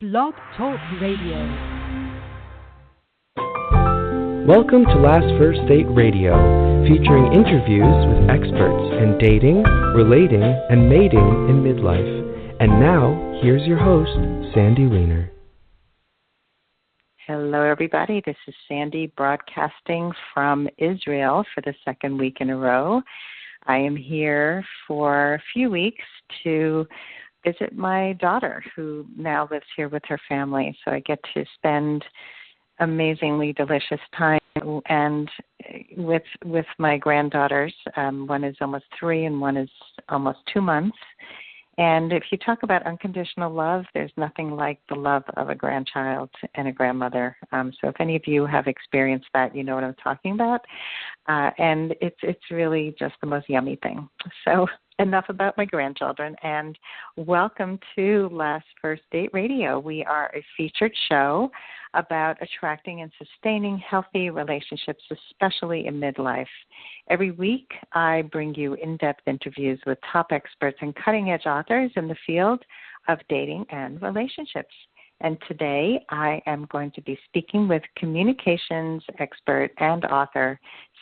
Blog Talk Radio. Welcome to Last First Date Radio, featuring interviews with experts in dating, relating, and mating in midlife. And now, here's your host, Sandy Weiner. Hello, everybody. This is Sandy broadcasting from Israel for the second week in a row. I am here for a few weeks to visit my daughter, who now lives here with her family. So I get to spend amazingly delicious time and with my granddaughters. One is almost 3 and one is almost 2 months. And if you talk about unconditional love, there's nothing like the love of a grandchild and a grandmother. So if any of you have experienced that, you know what I'm talking about. And it's really just the most yummy thing. So enough about my grandchildren, and welcome to Last First Date Radio. We are a featured show about attracting and sustaining healthy relationships, especially in midlife. Every week, I bring you in-depth interviews with top experts and cutting-edge authors in the field of dating and relationships. And today, I am going to be speaking with communications expert and author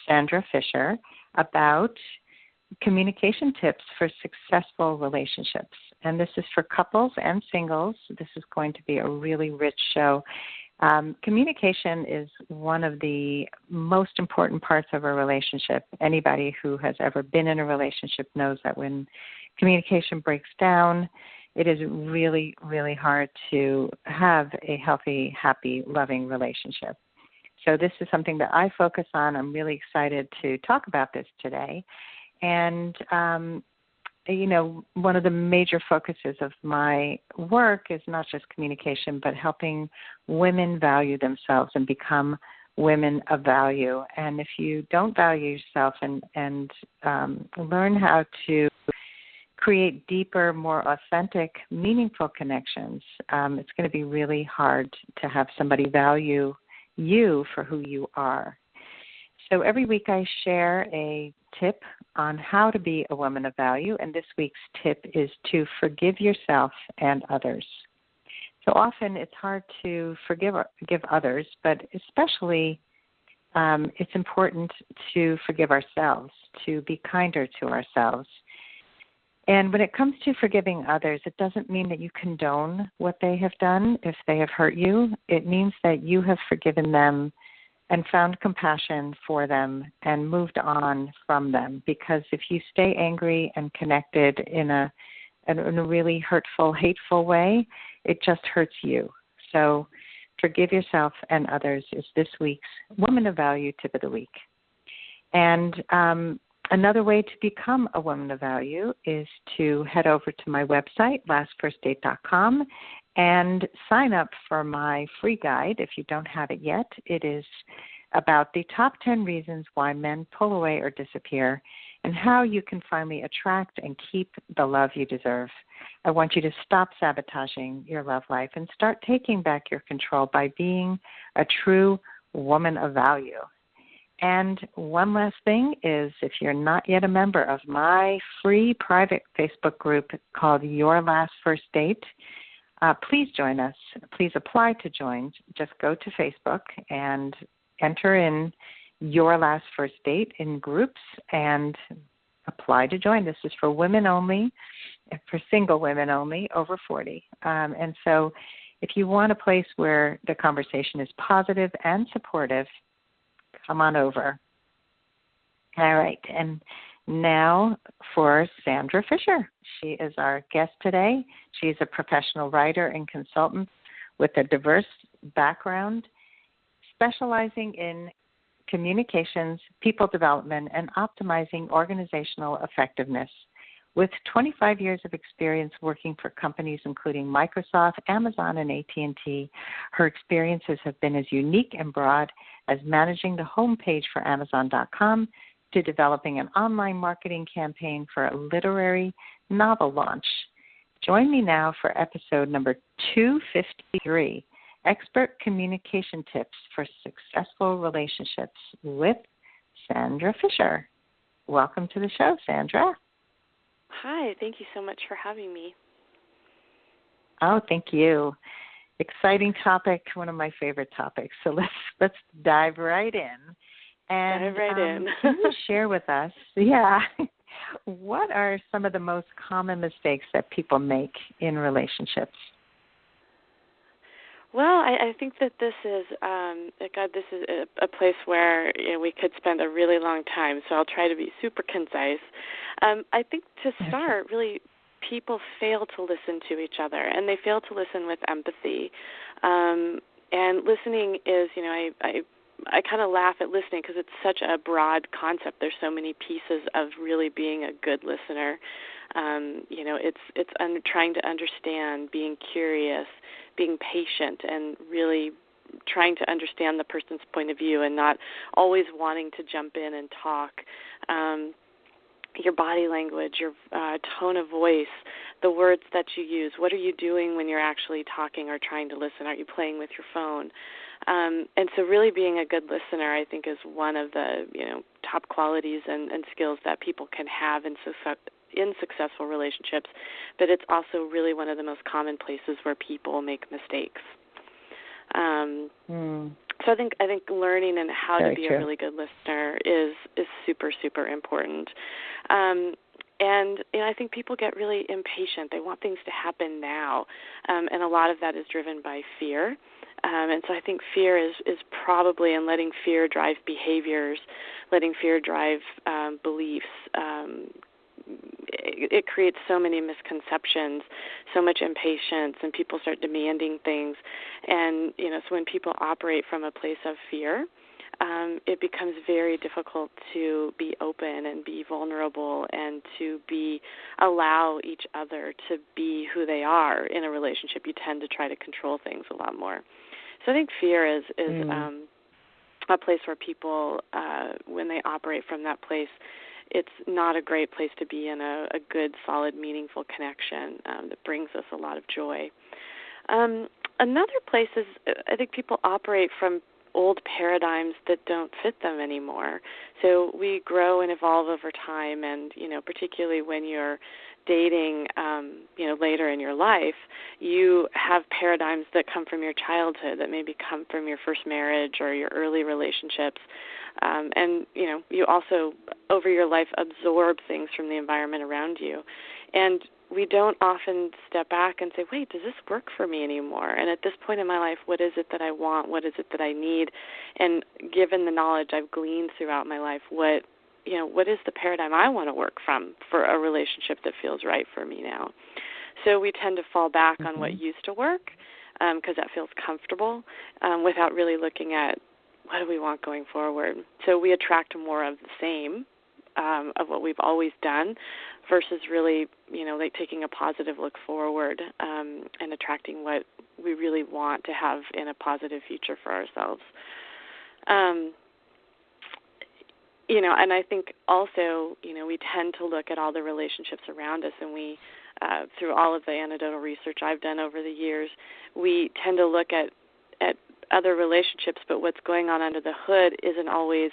Sandra Fischer about communication tips for successful relationships. And this is for couples and singles. This is going to be a really rich show. Communication is one of the most important parts of a relationship. Anybody who has ever been in a relationship knows that when communication breaks down, it is really, really hard to have a healthy, happy, loving relationship. So this is something that I focus on. I'm really excited to talk about this today. And, one of the major focuses of my work is not just communication, but helping women value themselves and become women of value. And if you don't value yourself and learn how to create deeper, more authentic, meaningful connections, it's going to be really hard to have somebody value you for who you are. So every week I share a tip on how to be a woman of value, and this week's tip is to forgive yourself and others. So often it's hard to forgive others, but especially it's important to forgive ourselves, to be kinder to ourselves. And when it comes to forgiving others, it doesn't mean that you condone what they have done if they have hurt you. It means that you have forgiven them and found compassion for them and moved on from them. Because if you stay angry and connected in a really hurtful, hateful way, it just hurts you. So forgive yourself and others is this week's Woman of Value tip of the week. And another way to become a woman of value is to head over to my website, lastfirstdate.com, and sign up for my free guide if you don't have it yet. It is about the top 10 reasons why men pull away or disappear and how you can finally attract and keep the love you deserve. I want you to stop sabotaging your love life and start taking back your control by being a true woman of value. And one last thing is, if you're not yet a member of my free private Facebook group called Your Last First Date, please join us. Please apply to join. Just go to Facebook and enter in Your Last First Date in groups and apply to join. This is for women only, for single women only, over 40. And so if you want a place where the conversation is positive and supportive, come on over. All right, and now for Sandra Fischer. She is our guest today. She's a professional writer and consultant with a diverse background, specializing in communications, people development, and optimizing organizational effectiveness. With 25 years of experience working for companies including Microsoft, Amazon, and AT&T, her experiences have been as unique and broad as managing the homepage for Amazon.com to developing an online marketing campaign for a literary novel launch. Join me now for episode number 253, Expert Communication Tips for Successful Relationships with Sandra Fischer. Welcome to the show, Sandra. Hi, thank you so much for having me. Oh, thank you. exciting topic, one of my favorite topics. So let's dive right in. And can you share with us, what are some of the most common mistakes that people make in relationships? Well, I think that this is, this is a place where we could spend a really long time, so I'll try to be super concise. I think to start, really, people fail to listen to each other, and they fail to listen with empathy. And listening is, I kind of laugh at listening because it's such a broad concept. There's so many pieces of really being a good listener. It's trying to understand, being curious, being patient, and really trying to understand the person's point of view and not always wanting to jump in and talk. Your body language, your tone of voice, the words that you use. What are you doing when you're actually talking or trying to listen? Are you playing with your phone? And so really being a good listener, I think, is one of the top qualities and skills that people can have in successful relationships, but it's also really one of the most common places where people make mistakes. So I think learning and how to be a really good listener is super, super important. And I think people get really impatient. They want things to happen now, and a lot of that is driven by fear. And so I think fear is probably, and letting fear drive behaviors, letting fear drive beliefs. It creates so many misconceptions, so much impatience, and people start demanding things. And, so when people operate from a place of fear, it becomes very difficult to be open and be vulnerable and to allow each other to be who they are in a relationship. You tend to try to control things a lot more. So I think fear is a place where people, when they operate from that place, it's not a great place to be in a good, solid, meaningful connection that brings us a lot of joy. Another place is I think people operate from old paradigms that don't fit them anymore. So we grow and evolve over time, and, particularly when you're dating, later in your life, you have paradigms that come from your childhood, that maybe come from your first marriage or your early relationships. And you also, over your life, absorb things from the environment around you. And we don't often step back and say, wait, does this work for me anymore? And at this point in my life, what is it that I want? What is it that I need? And given the knowledge I've gleaned throughout my life, what is the paradigm I want to work from for a relationship that feels right for me now? So we tend to fall back on what used to work because that feels comfortable without really looking at what do we want going forward. So we attract more of the same of what we've always done versus really, like taking a positive look forward and attracting what we really want to have in a positive future for ourselves. And I think also, we tend to look at all the relationships around us, and we, through all of the anecdotal research I've done over the years, we tend to look at other relationships, but what's going on under the hood isn't always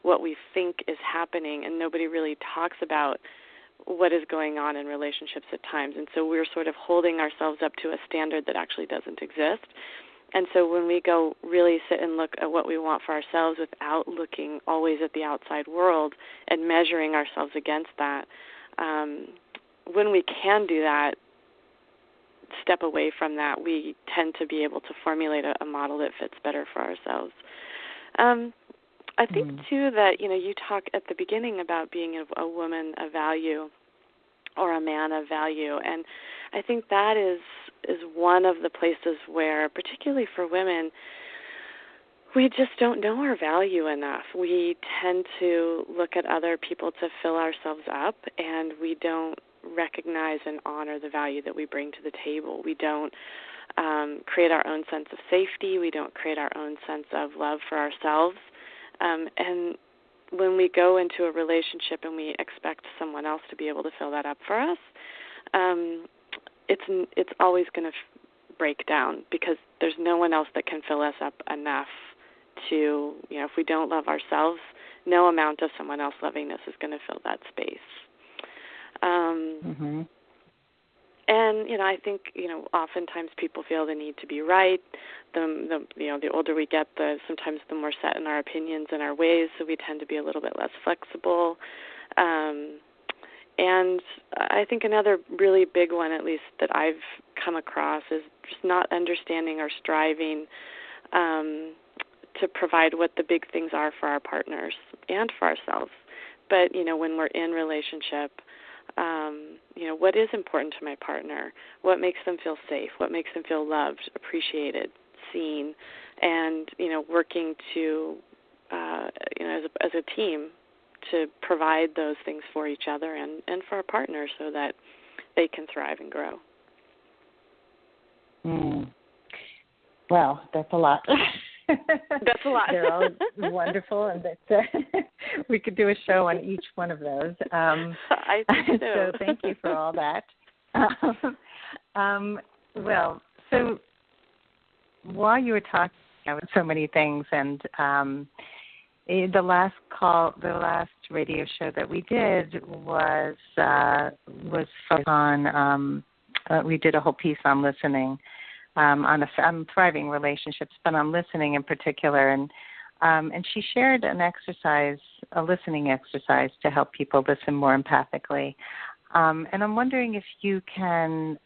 what we think is happening, and nobody really talks about what is going on in relationships at times. And so we're sort of holding ourselves up to a standard that actually doesn't exist. And so when we go really sit and look at what we want for ourselves without looking always at the outside world and measuring ourselves against that, when we can do that, step away from that, we tend to be able to formulate a model that fits better for ourselves. I think, too, that, you talk at the beginning about being a woman of value or a man of value, and I think that is one of the places where, particularly for women, we just don't know our value enough. We tend to look at other people to fill ourselves up, and we don't recognize and honor the value that we bring to the table. We don't create our own sense of safety. We don't create our own sense of love for ourselves. And when we go into a relationship and we expect someone else to be able to fill that up for us, it's always going to break down because there's no one else that can fill us up enough to, if we don't love ourselves, no amount of someone else loving us is going to fill that space. And, I think, oftentimes people feel the need to be right. The older we get, sometimes the more set in our opinions and our ways, so we tend to be a little bit less flexible. And I think another really big one, at least that I've come across, is just not understanding or striving to provide what the big things are for our partners and for ourselves. But, when we're in relationship, what is important to my partner? What makes them feel safe? What makes them feel loved, appreciated, seen? And, working to, as a team, to provide those things for each other and for our partners so that they can thrive and grow. Well, that's a lot. That's a lot. They're all wonderful, and we could do a show on each one of those. I think so. So thank you for all that. Well, so while you were talking about so many things, and the last radio show that we did was focused on. We did a whole piece on listening. On thriving relationships, but on listening in particular. And she shared an exercise, a listening exercise, to help people listen more empathically. And I'm wondering if you can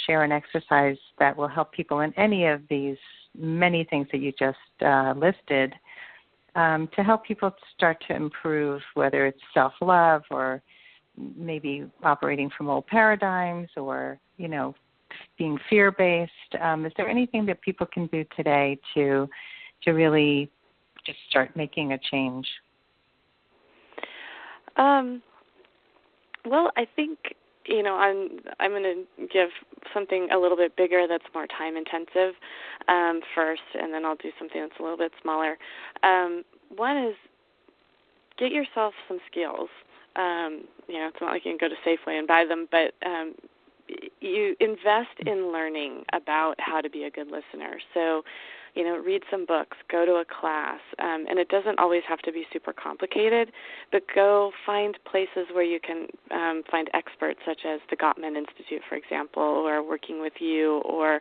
share an exercise that will help people in any of these many things that you just listed, to help people start to improve, whether it's self-love or maybe operating from old paradigms or, being fear-based. Is there anything that people can do today to really just start making a change? Well, I think, I'm going to give something a little bit bigger that's more time-intensive first, and then I'll do something that's a little bit smaller. One is get yourself some skills. It's not like you can go to Safeway and buy them, but you invest in learning about how to be a good listener. So, read some books, go to a class, and it doesn't always have to be super complicated, but go find places where you can find experts such as the Gottman Institute, for example, or Working With You, or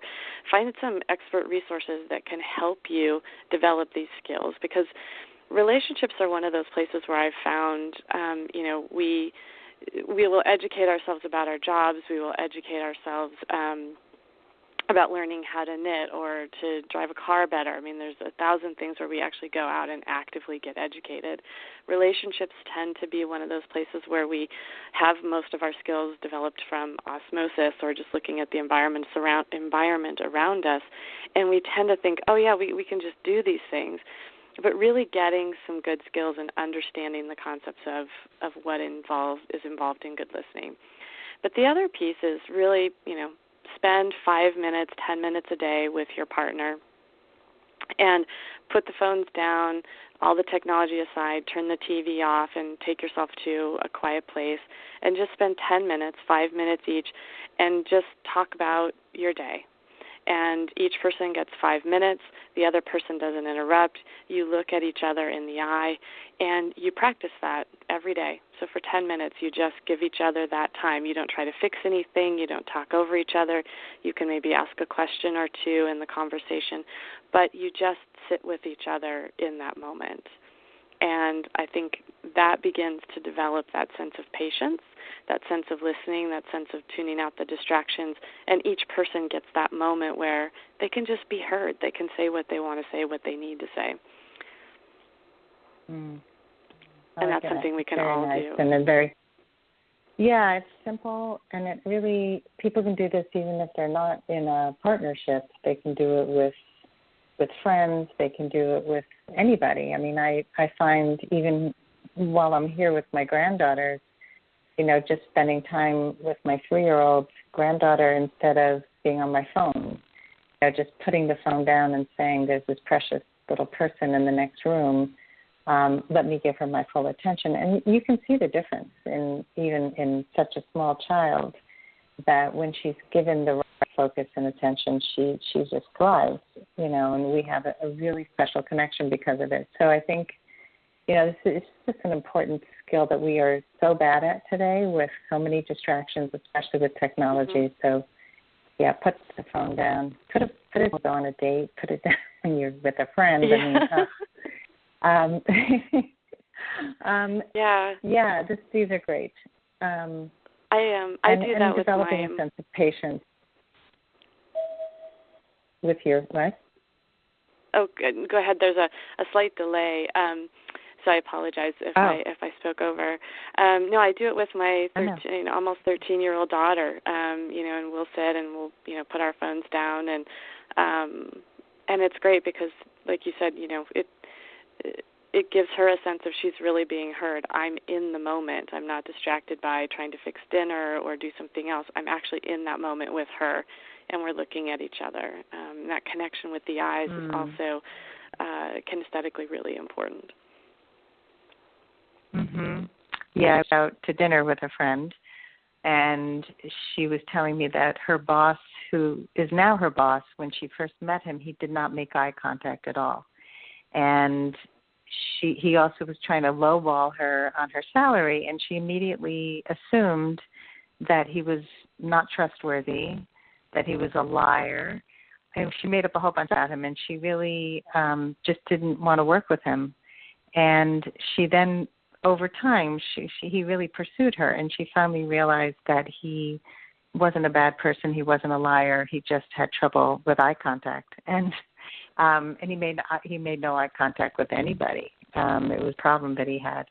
find some expert resources that can help you develop these skills, because relationships are one of those places where I've found, we will educate ourselves about our jobs. We will educate ourselves about learning how to knit or to drive a car better. I mean, there's 1,000 things where we actually go out and actively get educated. Relationships tend to be one of those places where we have most of our skills developed from osmosis or just looking at the environment around us, and we tend to think, oh, yeah, we can just do these things. But really getting some good skills and understanding the concepts of what is involved in good listening. But the other piece is really, spend 5 minutes, 10 minutes a day with your partner and put the phones down, all the technology aside, turn the TV off, and take yourself to a quiet place and just spend 10 minutes, 5 minutes each, and just talk about your day. And each person gets 5 minutes. The other person doesn't interrupt. You look at each other in the eye, and you practice that every day. So for 10 minutes, you just give each other that time. You don't try to fix anything. You don't talk over each other. You can maybe ask a question or two in the conversation, but you just sit with each other in that moment. And I think that begins to develop that sense of patience, that sense of listening, that sense of tuning out the distractions, and each person gets that moment where they can just be heard. They can say what they want to say, what they need to say. And that's something we can all do. And it's simple, and it really, people can do this even if they're not in a partnership. They can do it with friends. They can do it with anybody. I mean, I find even while I'm here with my granddaughters, just spending time with my 3-year-old granddaughter instead of being on my phone, just putting the phone down and saying, there's this precious little person in the next room. Let me give her my full attention. And you can see the difference even in such a small child, that when she's given the right focus and attention, she just thrives, and we have a really special connection because of it. So I think, this is just an important skill that we are so bad at today with so many distractions, especially with technology. So put the phone down. Put it on a date. Put it down when you're with a friend. Yeah. These are great. I do that with developing a sense of patience with your what? Oh, good. Go ahead. There's a slight delay, so I apologize if I spoke over. No, I do it with my almost 13-year-old daughter. And we'll sit and we'll put our phones down, and it's great because, like you said, it gives her a sense of she's really being heard. I'm in the moment. I'm not distracted by trying to fix dinner or do something else. I'm actually in that moment with her, and we're looking at each other. That connection with the eyes is also kinesthetically really important. Mm-hmm. Yeah, I was out to dinner with a friend, and she was telling me that her boss, who is now her boss, when she first met him, he did not make eye contact at all. And he also was trying to lowball her on her salary, and she immediately assumed that he was not trustworthy, that he was a liar. And she made up a whole bunch about him, and she really just didn't want to work with him. And she then, over time, he really pursued her, and she finally realized that he wasn't a bad person. He wasn't a liar. He just had trouble with eye contact, and he made no eye contact with anybody. It was a problem that he had,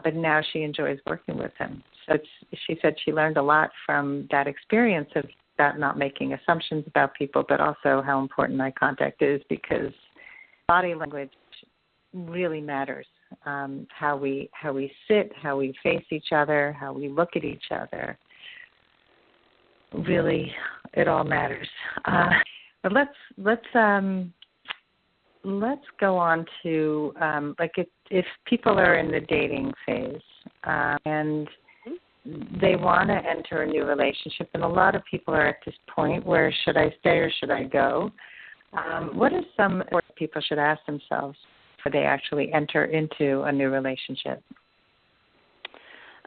but now she enjoys working with him. So she said she learned a lot from that experience of that, not making assumptions about people, but also how important eye contact is, because body language really matters. How we sit, how we face each other, how we look at each other. Really, it all matters. But let's go on to if people are in the dating phase and they want to enter a new relationship, and a lot of people are at this point where should I stay or should I go? What are some important people should ask themselves before they actually enter into a new relationship?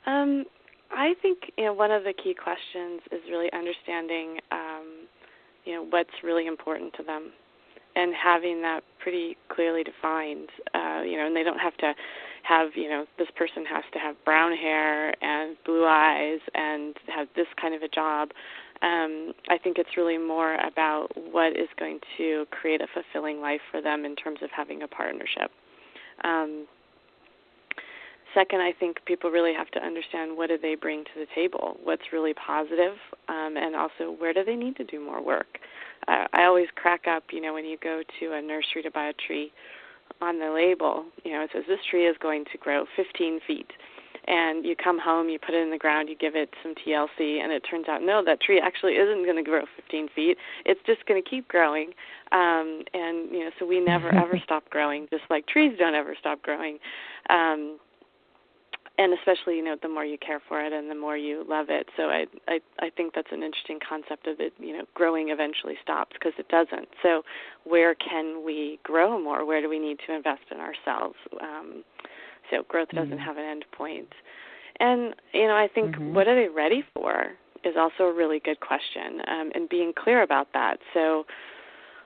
I think one of the key questions is really understanding what's really important to them, and having that pretty clearly defined. And they don't have to have this person has to have brown hair and blue eyes and have this kind of a job. I think it's really more about what is going to create a fulfilling life for them in terms of having a partnership. Second, I think people really have to understand what do they bring to the table, what's really positive, and also where do they need to do more work. I always crack up, when you go to a nursery to buy a tree, on the label, it says this tree is going to grow 15 feet. And you come home, you put it in the ground, you give it some TLC, and it turns out, no, that tree actually isn't going to grow 15 feet. It's just going to keep growing. So we never, ever stop growing, just like trees don't ever stop growing. And especially, the more you care for it and the more you love it. So I think that's an interesting concept of it, growing eventually stops, because it doesn't. So where can we grow more? Where do we need to invest in ourselves? So growth doesn't have an end point. And, I think what are they ready for is also a really good question, and being clear about that. So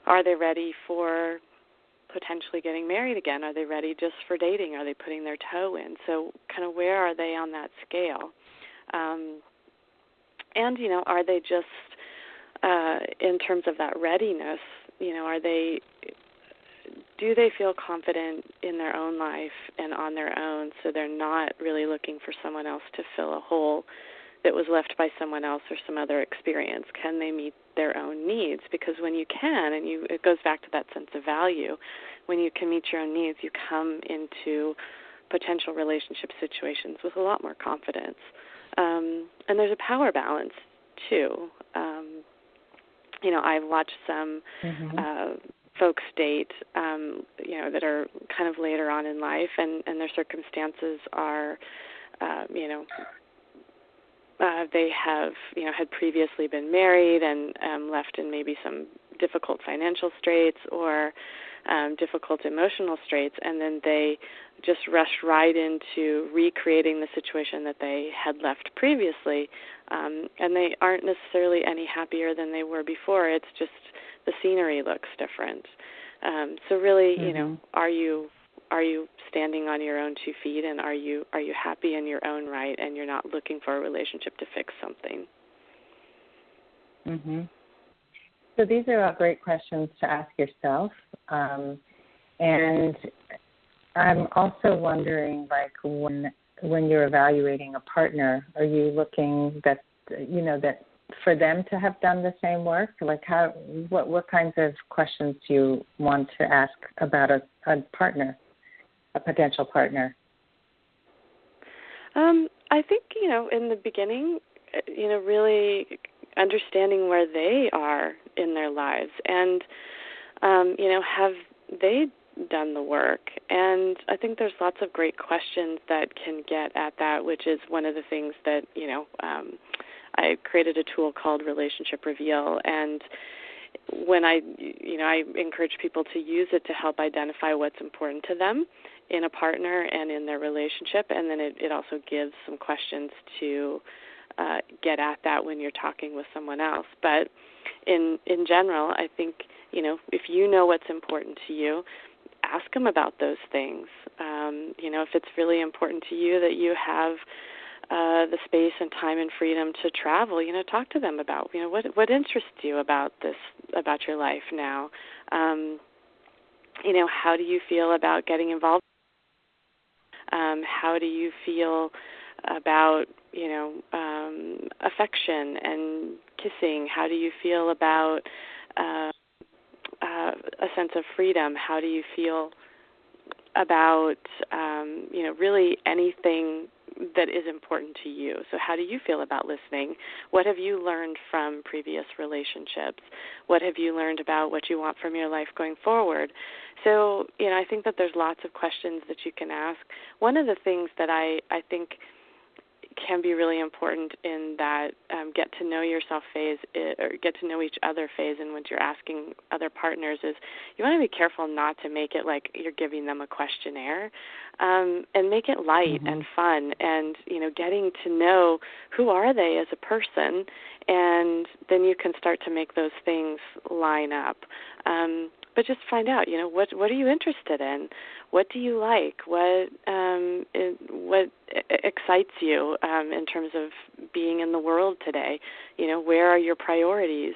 are they ready for potentially getting married again? Are they ready just for dating? Are they putting their toe in? So kind of where are they on that scale? And, are they just, in terms of that readiness, do they feel confident in their own life and on their own, so they're not really looking for someone else to fill a hole that was left by someone else or some other experience? Can they meet their own needs? Because when you can, and it goes back to that sense of value, when you can meet your own needs, you come into potential relationship situations with a lot more confidence. And there's a power balance, too. I've watched some folks date, that are kind of later on in life, and their circumstances are, they have, had previously been married and left in maybe some difficult financial straits, or difficult emotional straits, and then they just rush right into recreating the situation that they had left previously, and they aren't necessarily any happier than they were before. It's just the scenery looks different. So really, are you standing on your own 2 feet, and are you happy in your own right, and you're not looking for a relationship to fix something? Mm-hmm. So these are all great questions to ask yourself. And I'm also wondering, like, when you're evaluating a partner, are you looking that for them to have done the same work? Like, what kinds of questions do you want to ask about a partner, a potential partner? I think, in the beginning, really understanding where they are in their lives, and have they done the work? And I think there's lots of great questions that can get at that, which is one of the things that I created a tool called Relationship Reveal, and when I encourage people to use it to help identify what's important to them in a partner and in their relationship, and then it also gives some questions to get at that when you're talking with someone else. But in general, I think, if you know what's important to you, ask them about those things. If it's really important to you that you have the space and time and freedom to travel, talk to them about, what interests you about your life now. How do you feel about getting involved? How do you feel about, affection and kissing? How do you feel about a sense of freedom? How do you feel about, really anything that is important to you? So how do you feel about listening? What have you learned from previous relationships? What have you learned about what you want from your life going forward? So, I think that there's lots of questions that you can ask. One of the things that I think can be really important in that get to know yourself phase, or get to know each other phase, and when you're asking other partners, is you want to be careful not to make it like you're giving them a questionnaire, and make it light and fun, and getting to know who are they as a person, and then you can start to make those things line up. But just find out, what are you interested in? What do you like? What excites you in terms of being in the world today? Where are your priorities?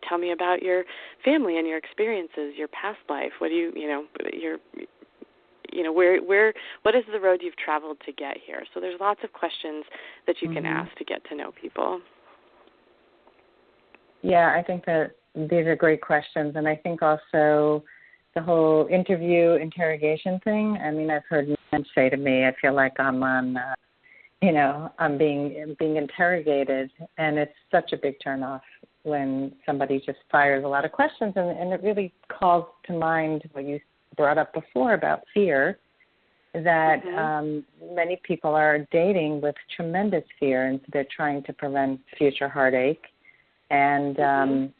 Tell me about your family and your experiences, your past life. What do what is the road you've traveled to get here? So there's lots of questions that you can ask to get to know people. Yeah, I think that these are great questions, and I think also the whole interrogation thing. I mean, I've heard men say to me, "I feel like I'm on, I'm being interrogated," and it's such a big turnoff when somebody just fires a lot of questions, and it really calls to mind what you brought up before about fear. That many people are dating with tremendous fear, and they're trying to prevent future heartache. And, and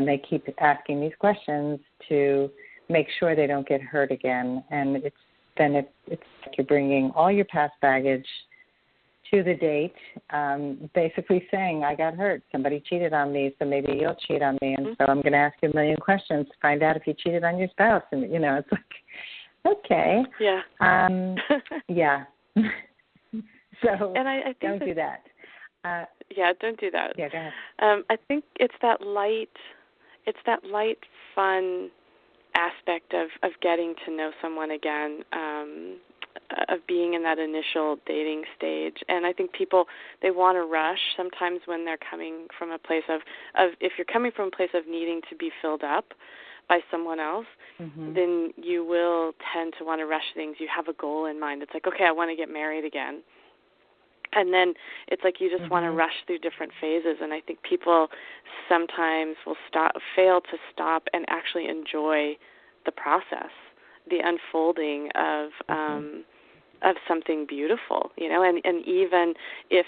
they keep asking these questions to make sure they don't get hurt again. And it's like you're bringing all your past baggage to the date, basically saying, I got hurt. Somebody cheated on me, so maybe you'll cheat on me. And so I'm going to ask you a million questions to find out if you cheated on your spouse. And, it's like, okay. Yeah. Yeah. So and I think don't do that. Don't do that. Yeah, go ahead. I think it's that light, fun aspect of getting to know someone again, of being in that initial dating stage. And I think people, they want to rush sometimes when they're coming from a place of if you're coming from a place of needing to be filled up by someone else, then you will tend to want to rush things. You have a goal in mind. It's like, okay, I want to get married again. And then it's like you just want to rush through different phases. And I think people sometimes will fail to stop and actually enjoy the process, the unfolding of something beautiful, and even if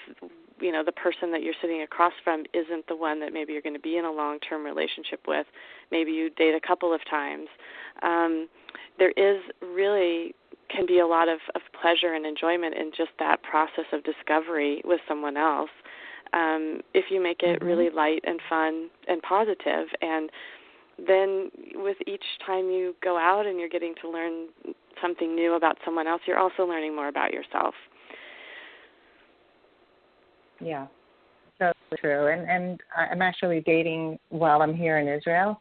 the person that you're sitting across from isn't the one that maybe you're going to be in a long-term relationship with. Maybe you date a couple of times. There is really can be a lot of pleasure and enjoyment in just that process of discovery with someone else, if you make it really light and fun and positive. And then with each time you go out and you're getting to learn something new about someone else, you're also learning more about yourself. Yeah, so true. And I'm actually dating while I'm here in Israel.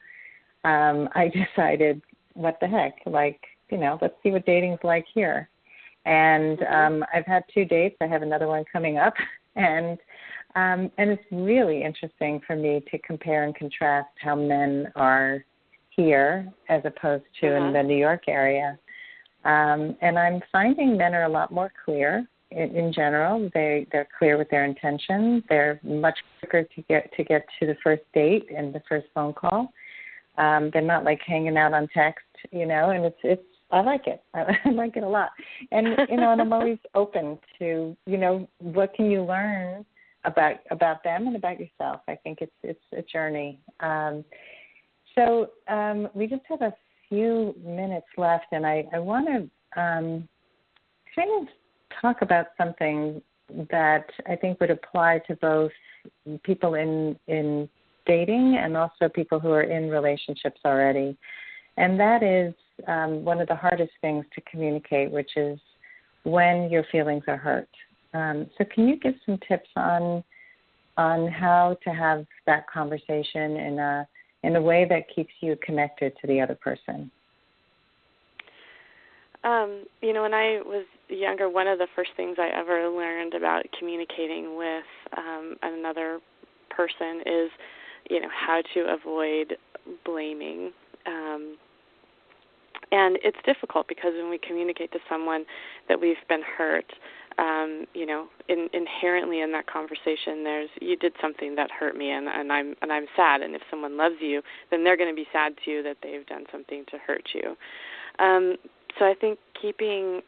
I decided, what the heck, let's see what dating's like here. And I've had 2 dates. I have another one coming up. And it's really interesting for me to compare and contrast how men are here as opposed to in the New York area. And I'm finding men are a lot more clear in general. They're clear with their intentions. They're much quicker to get to the first date and the first phone call. They're not like hanging out on text, and it's I like it. I like it a lot. And and I'm always open to, what can you learn about them and about yourself. I think it's a journey. So we just have a few minutes left, and I want to kind of talk about something that I think would apply to both people in dating and also people who are in relationships already. And that is one of the hardest things to communicate, which is when your feelings are hurt. So can you give some tips on how to have that conversation in a way that keeps you connected to the other person? When I was younger, one of the first things I ever learned about communicating with another person is, how to avoid blaming. And it's difficult because when we communicate to someone that we've been hurt, inherently in that conversation, you did something that hurt me, and I'm sad. And if someone loves you, then they're going to be sad too that they've done something to hurt you. So I think keeping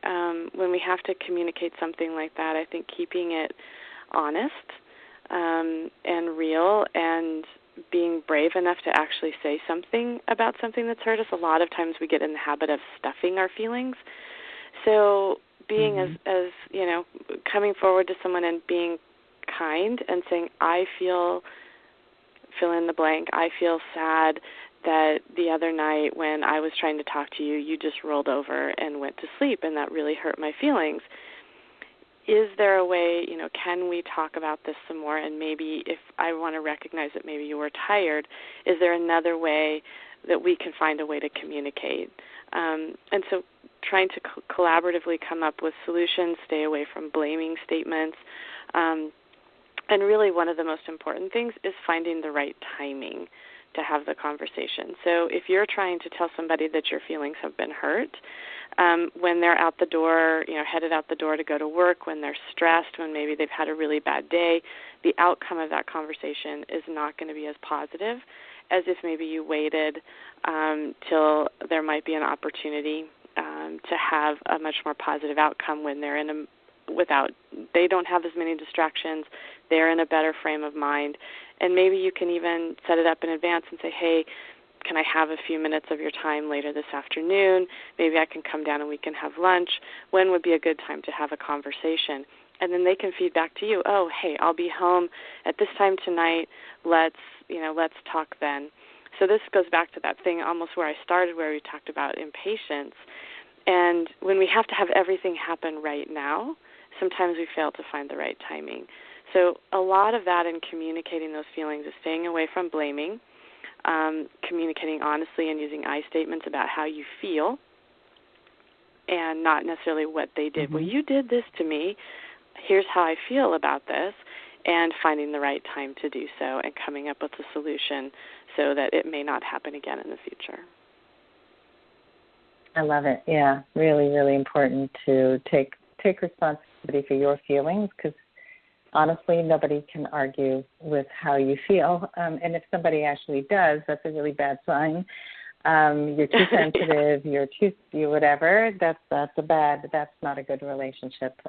when we have to communicate something like that, I think keeping it honest and real and being brave enough to actually say something about something that's hurt us. A lot of times we get in the habit of stuffing our feelings. So being as coming forward to someone and being kind and saying, I feel, fill in the blank, I feel sad that the other night when I was trying to talk to you, you just rolled over and went to sleep, and that really hurt my feelings. Is there a way, can we talk about this some more? And maybe if I want to recognize that maybe you were tired, is there another way that we can find a way to communicate? And so trying to collaboratively come up with solutions, stay away from blaming statements. And really one of the most important things is finding the right timing to have the conversation. So if you're trying to tell somebody that your feelings have been hurt, when they're out the door, headed out the door to go to work, when they're stressed, when maybe they've had a really bad day, the outcome of that conversation is not going to be as positive as if maybe you waited till there might be an opportunity to have a much more positive outcome when they're they don't have as many distractions, they're in a better frame of mind, and maybe you can even set it up in advance and say, hey, can I have a few minutes of your time later this afternoon? Maybe I can come down and we can have lunch. When would be a good time to have a conversation? And then they can feed back to you, oh, hey, I'll be home at this time tonight. Let's talk then. So this goes back to that thing almost where I started, where we talked about impatience. And when we have to have everything happen right now, sometimes we fail to find the right timing. So a lot of that in communicating those feelings is staying away from blaming, communicating honestly and using I statements about how you feel and not necessarily what they did. Well, you did this to me. Here's how I feel about this, and finding the right time to do so and coming up with a solution so that it may not happen again in the future. I love it. Yeah, really, really important to take responsibility for your feelings, because honestly, nobody can argue with how you feel. And if somebody actually does, that's a really bad sign. you're too sensitive, you're whatever. That's not a good relationship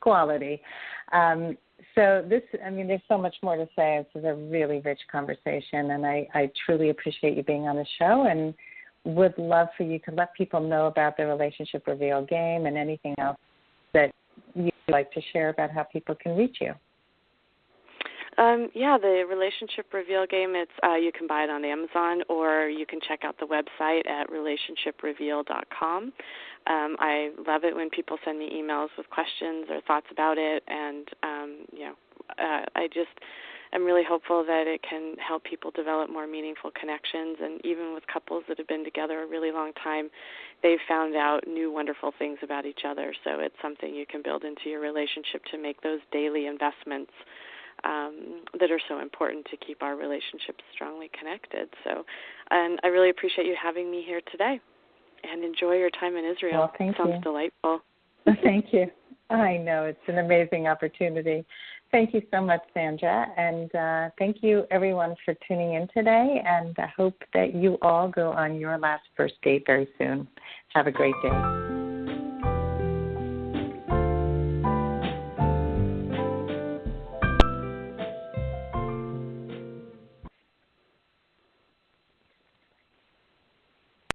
quality. So there's so much more to say. This is a really rich conversation, and I truly appreciate you being on the show, and would love for you to let people know about the Relationship Reveal game and anything else that you'd like to share about how people can reach you. The Relationship Reveal game, it's you can buy it on Amazon, or you can check out the website at relationshipreveal.com. I love it when people send me emails with questions or thoughts about it, and I'm really hopeful that it can help people develop more meaningful connections. And even with couples that have been together a really long time, they've found out new wonderful things about each other. So it's something you can build into your relationship to make those daily investments that are so important to keep our relationships strongly connected. So, and I really appreciate you having me here today. And enjoy your time in Israel. Well, thank you. Sounds delightful. Thank you. I know, it's an amazing opportunity. Thank you so much, Sandra. And thank you, everyone, for tuning in today. And I hope that you all go on your last first date very soon. Have a great day.